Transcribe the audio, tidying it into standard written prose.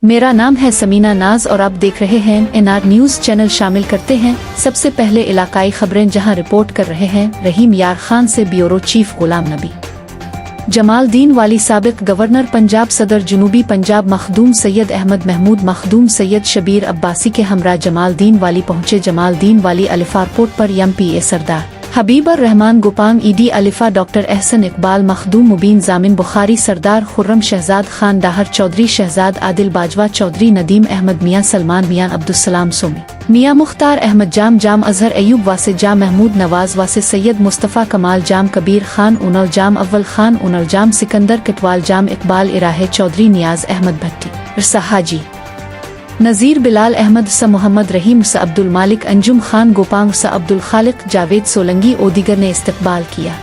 मेरा नाम है समीना नाज और आप देख रहे हैं एनआर न्यूज चैनल। शामिल करते हैं सबसे पहले इलाकाई खबरें, जहां रिपोर्ट कर रहे हैं रहीम यार खान से ब्यूरो चीफ गुलाम नबी। जमालदीन वाली साबिक गवर्नर पंजाब, सदर जनूबी पंजाब मखदूम सैयद अहमद महमूद मखदूम सैयद शबीर अब्बासी के हमरा जमालदीन वाली पहुंचे। जमालदीन वाली अलिफा एयरपोर्ट पर एमपीए सरदार हबीबर रहमान गुपांग, ईडी अलिफा डॉक्टर एहसन इकबाल मखदूम मुबीन जामिन बुखारी सरदार खुर्रम शहजाद खान डाहर चौधरी शहजाद आदिल बाजवा चौधरी नदीम अहमद मियाँ सलमान मियाँ अब्दुलसलाम सोमी मियाँ मुख्तार अहमद जाम जाम अजहर अयूब वासे जाम महमूद नवाज वासे सैयद मुस्तफ़ा कमाल जाम कबीर खान उनल जाम अव्वल खान उनल जाम सिकंदर कटवाल जाम इकबाल इराहे चौधरी नियाज अहमद भट्टी रसा हाजी नज़ीर बिलाल अहमद स मोहम्मद रहीम स अब्दुल मालिक अंजुम खान गोपांग स अब्दुल खालिक जावेद सोलंगी और दीगर ने इस्तकबाल किया।